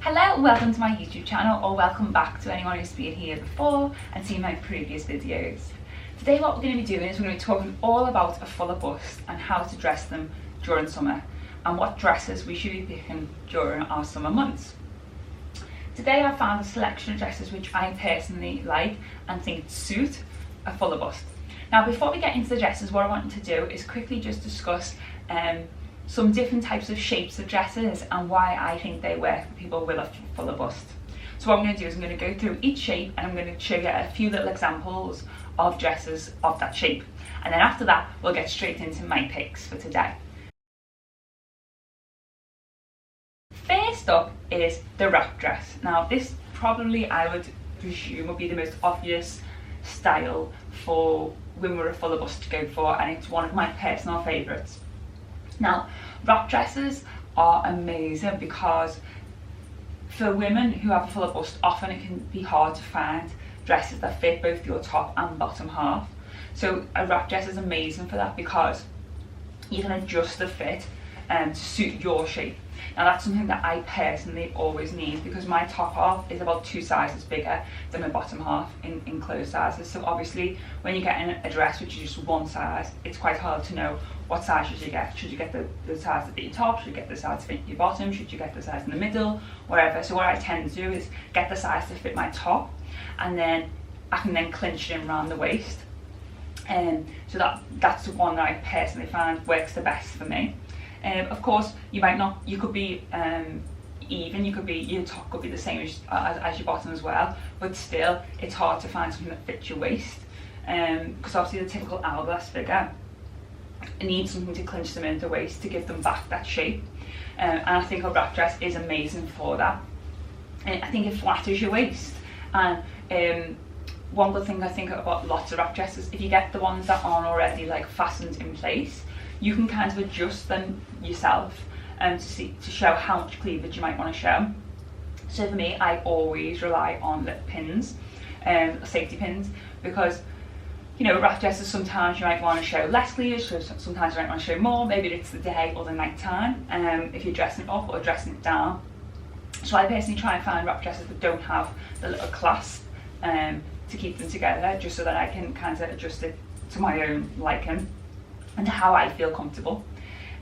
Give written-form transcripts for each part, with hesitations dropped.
Hello, welcome to my YouTube channel, or welcome back to anyone who's been here before and seen my previous videos. Today what we're going to be doing is we're going to be talking all about a fuller bust and how to dress them during summer and what dresses we should be picking during our summer months. Today I found a selection of dresses which I personally like and think suit a fuller bust. Now before we get into the dresses, what I want to do is quickly just discuss some different types of shapes of dresses and why I think they work for people with a fuller bust. So what I'm going to do is I'm going to go through each shape and I'm going to show you a few little examples of dresses of that shape, and then after that we'll get straight into my picks for today. First up is the wrap dress. Now this probably, I would presume, would be the most obvious style for women with a fuller bust to go for, and it's one of my personal favourites. Now, wrap dresses are amazing because for women who have a fuller bust, often it can be hard to find dresses that fit both your top and bottom half. So a wrap dress is amazing for that because you can adjust the fit to suit your shape. Now that's something that I personally always need because my top half is about 2 sizes bigger than my bottom half in clothes sizes. So obviously when you're getting a dress which is just one size, it's quite hard to know what size should you get. Should you get the size to fit your top? Should you get the size to fit your bottom? Should you get the size in the middle? Whatever. So what I tend to do is get the size to fit my top, and then I can then clinch it in around the waist. So that's the one that I personally find works the best for me. Of course, you could be even, your top could be the same as your bottom as well, but still it's hard to find something that fits your waist, because obviously the typical hourglass figure needs something to clinch them in the waist to give them back that shape, and I think a wrap dress is amazing for that. I think it flatters your waist, and one good thing I think about lots of wrap dresses, if you get the ones that aren't already like fastened in place, you can kind of adjust them yourself to show how much cleavage you might want to show. So for me, I always rely on lip pins, safety pins, because wrap dresses, sometimes you might want to show less cleavage, so sometimes you might want to show more. Maybe it's the day or the night time, if you're dressing it up or dressing it down. So I personally try and find wrap dresses that don't have the little clasp to keep them together, just so that I can kind of adjust it to my own liking and how I feel comfortable.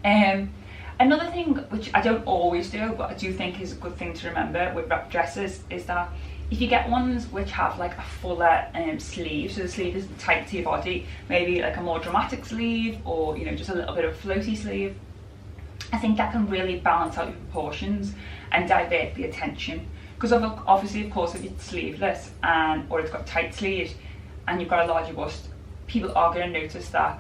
Another thing which I don't always do, but I do think is a good thing to remember with wrap dresses, is that if you get ones which have like a fuller sleeve, so the sleeve is tight to your body, maybe like a more dramatic sleeve, or just a little bit of a floaty sleeve, I think that can really balance out your proportions and divert the attention. Because obviously, of course, if it's sleeveless or it's got tight sleeves and you've got a larger bust, people are going to notice that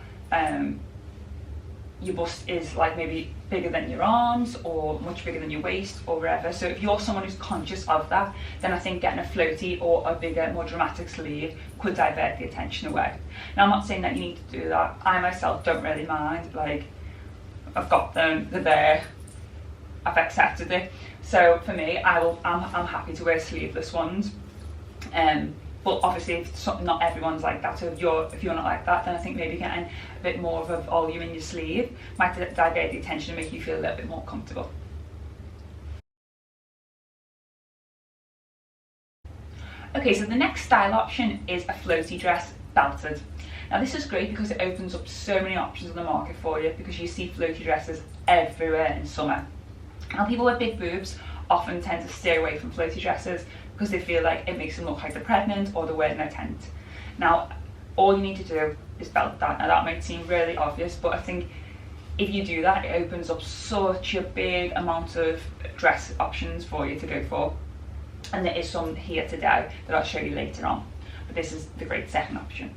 your bust is like maybe bigger than your arms or much bigger than your waist or wherever. So if you're someone who's conscious of that, then I think getting a floaty or a bigger, more dramatic sleeve could divert the attention away. Now I'm not saying that you need to do that. I myself don't really mind. Like, I've got them, they're there, I've accepted it. So for me, I'm happy to wear sleeveless ones. But obviously, not everyone's like that. So if you're not like that, then I think maybe getting a bit more of a volume in your sleeve might divert the attention and make you feel a little bit more comfortable. Okay, so the next style option is a floaty dress belted. Now this is great because it opens up so many options on the market for you, because you see floaty dresses everywhere in summer. Now people with big boobs often tend to stay away from floaty dresses because they feel like it makes them look like they're pregnant or they're wearing a tent. Now, all you need to do is belt that. Now that might seem really obvious, but I think if you do that, it opens up such a big amount of dress options for you to go for. And there is some here today that I'll show you later on, but this is the great second option.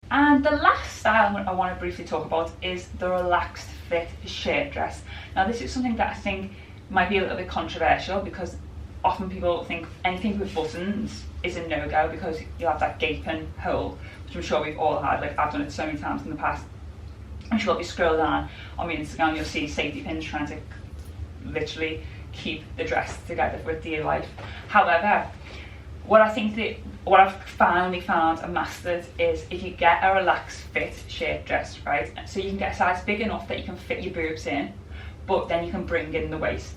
And the last style I want to briefly talk about is the relaxed fit shirt dress. Now this is something that I think might be a little bit controversial, because often people think anything with buttons is a no-go because you have that gaping hole, which I'm sure we've all had. Like, I've done it so many times in the past. I'm sure if you scroll down on my Instagram, you'll see safety pins trying to literally keep the dress together with dear life. However, what I've finally found and mastered is if you get a relaxed fit shirt dress, right? So you can get a size big enough that you can fit your boobs in, but then you can bring in the waist.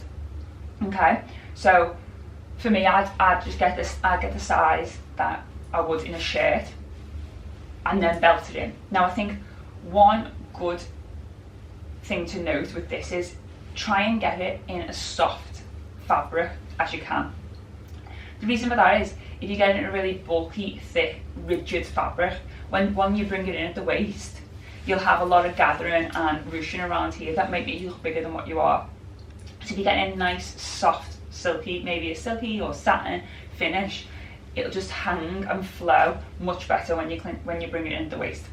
Okay, so for me, I'd just get this, I'd get the size that I would in a shirt and then belt it in. Now I think one good thing to note with this is try and get it in as soft fabric as you can. The reason for that is if you get it in a really bulky, thick, rigid fabric, when you bring it in at the waist, you'll have a lot of gathering and ruching around here that might make you look bigger than what you are. So if you get a nice, soft, silky, maybe a silky or satin finish, it'll just hang and flow much better when you bring it in at the waist.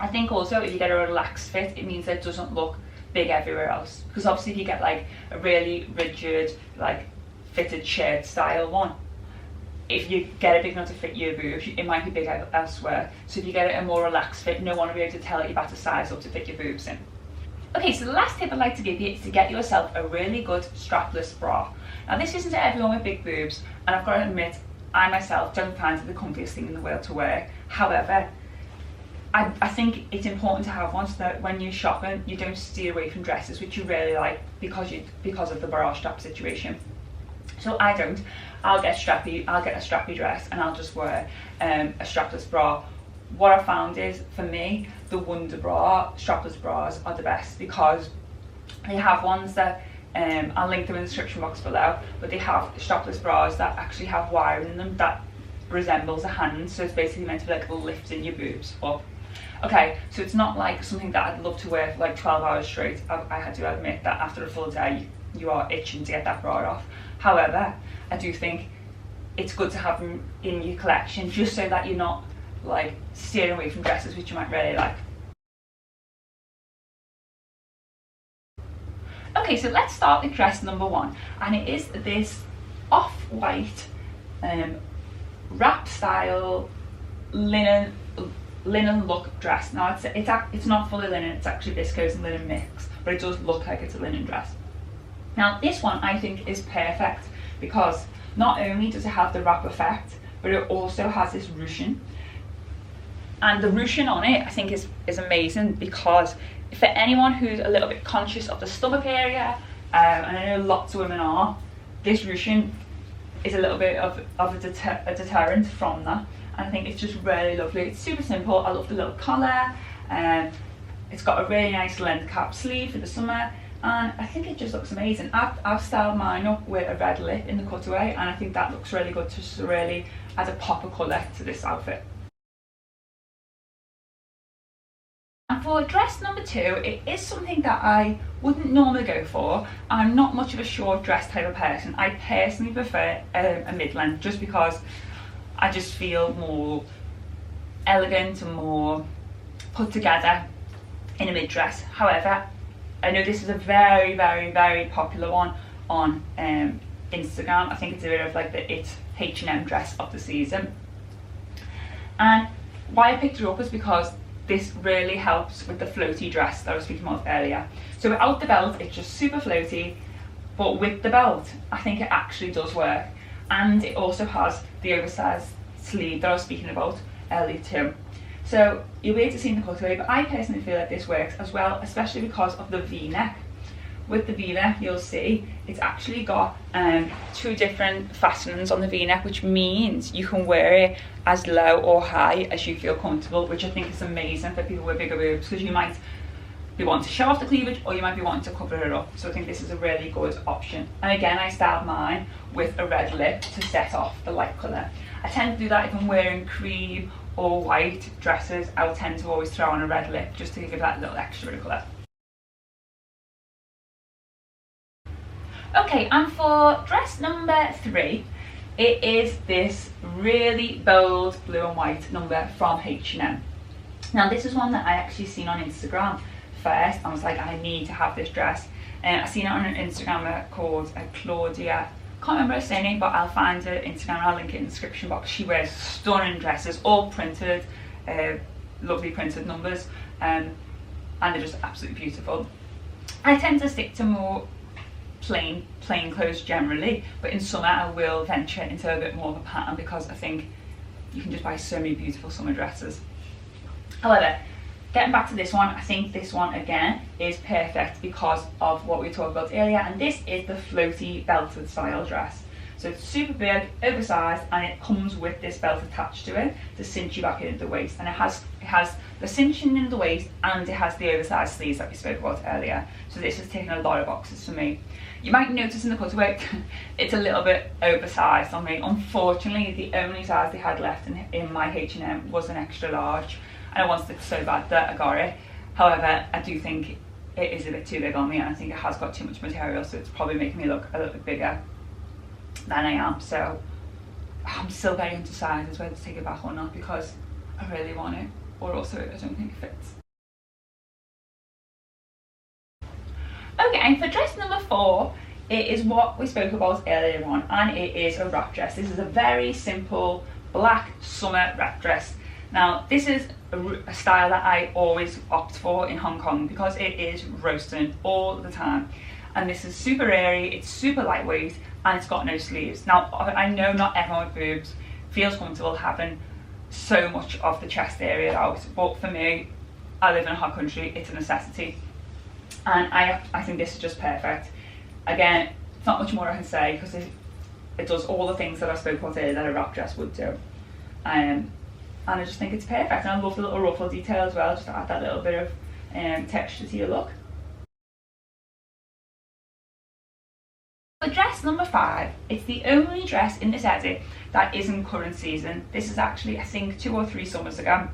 I think also if you get a relaxed fit, it means that it doesn't look big everywhere else. Because obviously if you get like a really rigid, like fitted shirt style one, if you get it big enough to fit your boobs, it might be big elsewhere. So if you get it a more relaxed fit, no one will be able to tell you've had to size up to fit your boobs in. Okay, so the last tip I'd like to give you is to get yourself a really good strapless bra. Now this isn't for everyone with big boobs, and I've got to admit, I myself don't find it the comfiest thing in the world to wear. However, I think it's important to have one so that when you're shopping, you don't steer away from dresses which you really like because of the bra strap situation. So I don't. I'll get a strappy dress and I'll just wear a strapless bra. What I found is, for me, the Wonder Bra strapless bras are the best because they have ones that, I'll link them in the description box below, but they have strapless bras that actually have wiring in them that resembles a hand, so it's basically meant to be like lifting your boobs up. Okay, so it's not like something that I'd love to wear for like 12 hours straight. I had to admit that after a full day, you are itching to get that bra off. However, I do think it's good to have them in your collection just so that you're not like steering away from dresses which you might really like. Okay, so let's start with dress number one, and it is this off-white wrap style linen look dress. Now it's not fully linen, it's actually viscose and linen mix, but it does look like it's a linen dress. Now this one I think is perfect because not only does it have the wrap effect, but it also has this ruching. And the ruching on it I think is amazing because for anyone who's a little bit conscious of the stomach area, and I know lots of women are, this ruching is a little bit of a deterrent from that. And I think it's just really lovely. It's super simple. I love the little collar. It's got a really nice length cap sleeve for the summer, and I think it just looks amazing. I've styled mine up with a red lip in the cutaway, and I think that looks really good, just to really add a pop of colour to this outfit. And for dress number two, it is something that I wouldn't normally go for. I'm not much of a short dress type of person. I personally prefer a mid-length just because I just feel more elegant and more put together in a mid-dress. However, I know this is a very, very, very popular one on Instagram. I think it's a bit of like the H&M dress of the season. And why I picked it up is because this really helps with the floaty dress that I was speaking of earlier. So without the belt, it's just super floaty, but with the belt, I think it actually does work. And it also has the oversized sleeve that I was speaking about earlier too. So you'll be able to see in the cutaway, but I personally feel like this works as well, especially because of the V-neck. With the V-neck, you'll see it's actually got two different fastenings on the V-neck, which means you can wear it as low or high as you feel comfortable, which I think is amazing for people with bigger boobs, because you might be wanting to show off the cleavage or you might be wanting to cover it up. So I think this is a really good option. And again, I styled mine with a red lip to set off the light colour. I tend to do that if I'm wearing cream or white dresses. I'll tend to always throw on a red lip just to give that little extra bit of colour. Okay, and for dress number three, it is this really bold blue and white number from H&M. Now this is one that I actually seen on Instagram first. I was like, I need to have this dress. I seen it on an Instagrammer called Claudia. Can't remember her surname, but I'll find her Instagram and I'll link it in the description box. She wears stunning dresses, all printed, lovely printed numbers, and they're just absolutely beautiful. I tend to stick to more plain clothes generally, but in summer I will venture into a bit more of a pattern because I think you can just buy so many beautiful summer dresses. However, getting back to this one, I think this one again is perfect because of what we talked about earlier, and this is the floaty belted style dress. So it's super big, oversized, and it comes with this belt attached to it to cinch you back into the waist. And it has the cinching in the waist, and it has the oversized sleeves that we spoke about earlier. So this has taken a lot of boxes for me. You might notice in the cutaway, it's a little bit oversized on me. Unfortunately, the only size they had left in my H&M was an extra large, and I wanted it so bad that I got it. However, I do think it is a bit too big on me, and I think it has got too much material, so it's probably making me look a little bit bigger than I am. So I'm still very undecided as whether to take it back or not, because I really want it, or also I don't think it fits. Okay, and for dress number 4, it is what we spoke about earlier on, and it is a wrap dress. This is a very simple black summer wrap dress. Now, this is a style that I always opt for in Hong Kong because it is roasting all the time. And this is super airy, it's super lightweight, and it's got no sleeves. Now, I know not everyone with boobs feels comfortable having so much of the chest area out, but for me, I live in a hot country, it's a necessity. And I think this is just perfect. Again, it's not much more I can say because it does all the things that I spoke about earlier that a wrap dress would do. And I just think it's perfect. And I love the little ruffle detail as well, just to add that little bit of texture to your look. For dress number 5, it's the only dress in this edit that isn't current season. This is actually, I think, 2 or 3 summers ago.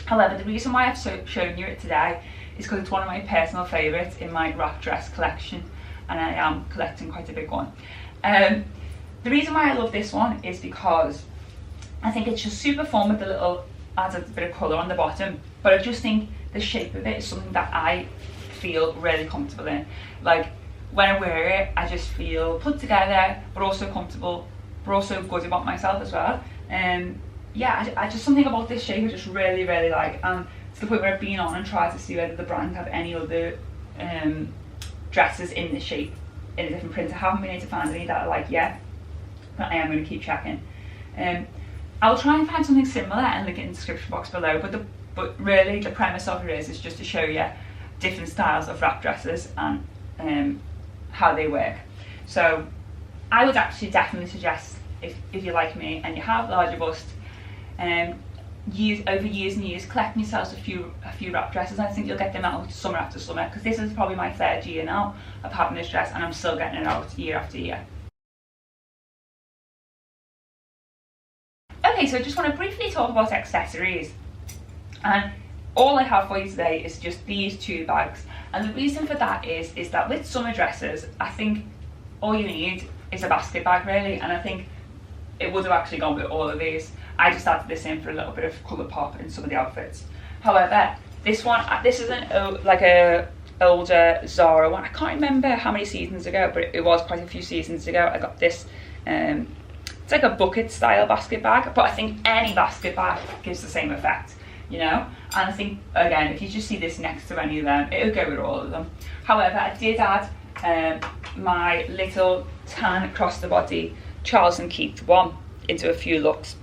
However, the reason why I've shown you it today is because it's one of my personal favourites in my wrap dress collection, and I am collecting quite a big one. The reason why I love this one is because I think it's just super fun with the little, adds a bit of colour on the bottom, but I just think the shape of it is something that I feel really comfortable in. Like, when I wear it, I just feel put together, but also comfortable, but also good about myself as well. Yeah, I just, something about this shape I just really, really like, and to the point where I've been on and tried to see whether the brand have any other dresses in this shape, in a different print. I haven't been able to find any that I like yet, but I am going to keep checking. I'll try and find something similar and link it in the description box below, but really the premise of it is just to show you different styles of wrap dresses and how they work. So I would actually definitely suggest, if you're like me and you have larger bust, over years and years collecting yourselves a few wrap dresses. I think you'll get them out summer after summer, because this is probably my 3rd year now of having this dress, and I'm still getting it out year after year. Okay, so I just want to briefly talk about accessories, and all I have for you today is just these 2 bags. And the reason for that is that with summer dresses, I think all you need is a basket bag really, and I think it would have actually gone with all of these. I just added this in for a little bit of colour pop in some of the outfits. However, this one, this is like a older Zara one. I can't remember how many seasons ago, but it was quite a few seasons ago. I got this, it's like a bucket style basket bag, but I think any basket bag gives the same effect, you know? And I think, again, if you just see this next to any of them, it would go with all of them. However, I did add my little tan across the body Charles & Keith one into a few looks.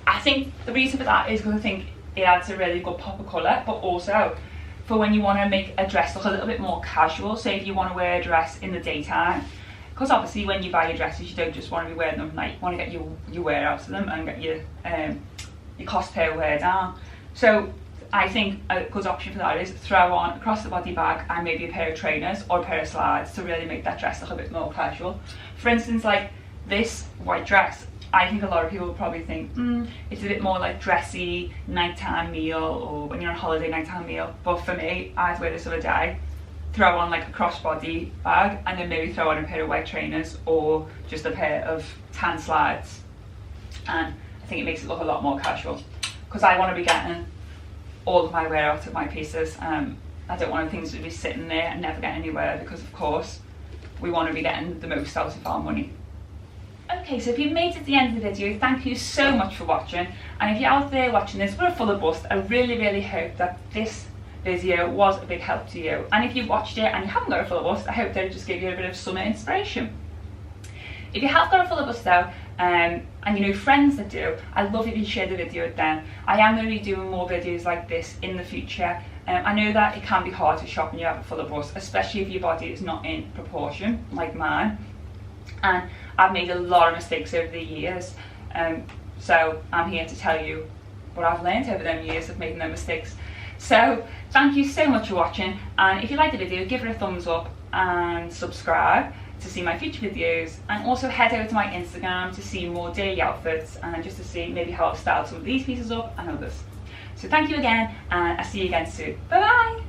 I think the reason for that is because I think it adds a really good pop of colour, but also for when you want to make a dress look a little bit more casual. So if you want to wear a dress in the daytime, because obviously when you buy your dresses you don't just want to be wearing them at night, you want to get your wear out of them and get your cost per wear down. So I think a good option for that is throw on across the body bag and maybe a pair of trainers or a pair of slides to really make that dress look a bit more casual. For instance, like this white dress, I think a lot of people will probably think it's a bit more like dressy nighttime meal, or when you're on holiday nighttime meal. But for me, I'd wear this other day, throw on like a crossbody bag, and then maybe throw on a pair of white trainers or just a pair of tan slides, and I think it makes it look a lot more casual, because I want to be getting all of my wear out of my pieces. I don't want things to be sitting there and never get anywhere, because of course we want to be getting the most out of our money. Okay, so if you've made it to the end of the video, thank you so much for watching. And if you're out there watching this with a fuller bust, I really, really hope that this video was a big help to you. And if you watched it and you haven't got a fuller bust, I hope that it just gave you a bit of summer inspiration. If you have got a fuller bust though, and you know, friends that do, I'd love if you share the video with them. I am going to be doing more videos like this in the future. I know that it can be hard to shop when you have a fuller bust, especially if your body is not in proportion like mine, and I've made a lot of mistakes over the years, so I'm here to tell you what I've learned over them years of making those mistakes. So thank you so much for watching, and if you like the video, give it a thumbs up and subscribe to see my future videos, and also head over to my Instagram to see more daily outfits and just to see maybe how I've styled some of these pieces up and others. So thank you again, and I'll see you again soon. Bye bye!